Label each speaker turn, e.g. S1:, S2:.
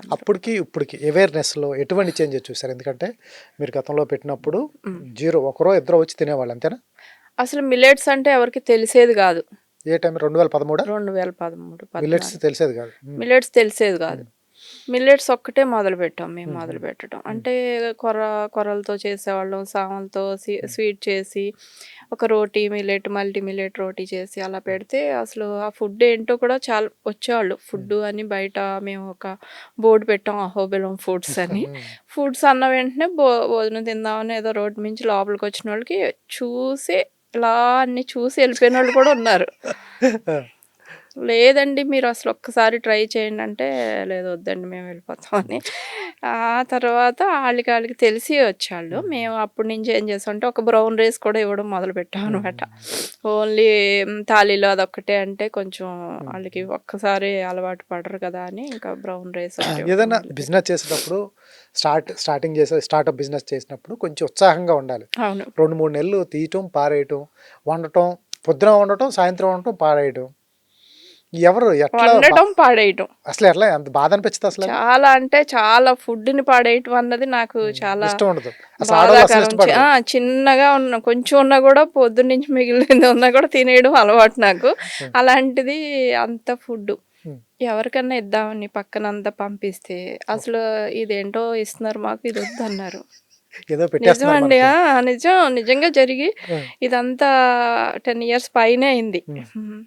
S1: అందరూ.
S2: అప్పటికి ఇప్పటికి అవేర్‌నెస్‌లో ఎటువంటి చేంజెస్ చూసారు? ఎందుకంటే మీరు గతంలో పెట్టినప్పుడు
S1: హ్మ్.
S2: జీరో ఒకరో ఇద్దరో వచ్చి తినేవాళ్ళు అంతేనా?
S1: అసలు మిల్లెట్స్ అంటే ఎవరికీ తెలిసేది గాదు.
S2: ఏ టైం 2013
S1: 2013,
S2: మిల్లెట్స్
S1: 14
S2: తెలిసేది కాదు.
S1: మిల్లెట్స్ తెలిసేది గాదు.
S2: హ్మ్.
S1: మిల్లెట్స్ ఒక్కటే మొదలుపెట్టాం మేము
S2: హ్మ్. హ్మ్.
S1: మొదలుపెట్టడం.
S2: హ్మ్.
S1: అంటే కొర్రలతో చేసేవాళ్ళం. సామలతో
S2: హ్మ్.
S1: స్వీట్ చేసి, ఒక రోటీ మిల్లెట్, మల్టీ మిల్లెట్ రోటీ చేసి అలా
S2: హ్మ్.
S1: పెడితే అసలు ఆ ఫుడ్ ఏంటో కూడా చాలా వచ్చేవాళ్ళు.
S2: హ్మ్.
S1: ఫుడ్డు అని బయట మేము ఒక బోర్డ్ పెట్టాం అహోబిలం ఫుడ్స్ అని.
S2: హ్మ్.
S1: ఫుడ్స్ అన్న వెంటనే భోజనం తిందామని ఏదో రోడ్డు మించి లోపలికొచ్చినోళ్ళకి చూసి ఇలా అన్నీ చూసి ఎళ్ళిపోయినోళ్ళు కూడా ఉన్నారు.
S2: ఆ!
S1: లేదండి మీరసలు ఒక్కసారి ట్రై చేయండి అంటే, లేదు వద్దండి మేము వెళ్ళిపోతాం అని. ఆ తర్వాత ఆళ్ళకి తెలిసి వచ్చాళ్ళు.
S2: హ్మ్.
S1: మేము అప్పటి నుంచి ఏం చేసామంటే, ఒక బ్రౌన్ రైస్ కూడా ఇవ్వడం
S2: హ్మ్.
S1: మొదలుపెట్టామనమాట.
S2: హ్మ్.
S1: ఓన్లీ థాలీలో అదొక్కటే అంటే కొంచెం
S2: హ్మ్.
S1: ఆళ్ళకి ఒక్కసారి అలవాటు పడరు కదా అని ఇంకా బ్రౌన్ రైస్ ఒకటి ఇవ్వటం
S2: ఏదైనా
S1: మొదలుపెట్టాం.
S2: బిజినెస్ చేసేటప్పుడు స్టార్టింగ్ స్టార్టప్ బిజినెస్ చేసినప్పుడు కొంచెం ఉత్సాహంగా ఉండాలి.
S1: అవును.
S2: 2, 3 నెలలు తీయటం, పారేయటం, వండటం, పొద్దున వండటం, సాయంత్రం వండటం, పారేయటం. ఎవరు ఎట్లా
S1: వండటం, పాడేయటం.
S2: అసలు ఎట్లా ఎంత బాధ అనిపించదు అసలు అది?
S1: చాలా అంటే చాలా ఫుడ్‌ని పడేయటం అన్నది నాకు చాలా
S2: ఇష్టం ఉండదు. అసలు ఆడోళ్ళు అసలు
S1: బాధాకరం.
S2: ఇష్టపడరు.
S1: చిన్నగా ఉన్న కొంచెం ఉన్నా గూడా పొద్దున్నుంచి మిగిలింది ఉన్నా గూడా తినేయడం అలవాటు నాకు.
S2: హ్మ్.
S1: అలాంటిది అంత ఫుడ్డు.
S2: హ్మ్.
S1: ఎవరికన్నా ఇద్దామని పక్కనంతా పంపిస్తే,
S2: ఓకే.
S1: అసలు ఇదేంటో ఇస్తున్నారు మాకు ఇదొద్దన్నారు.
S2: ఏదో పెట్టేస్తున్నారు
S1: నిజమండి.
S2: మనకి.
S1: నిజంగా జరిగి
S2: ఆ!
S1: ఇదంతా 10 ఇయర్స్ పైనే అయింది.
S2: హ్మ్.
S1: హ్మ్.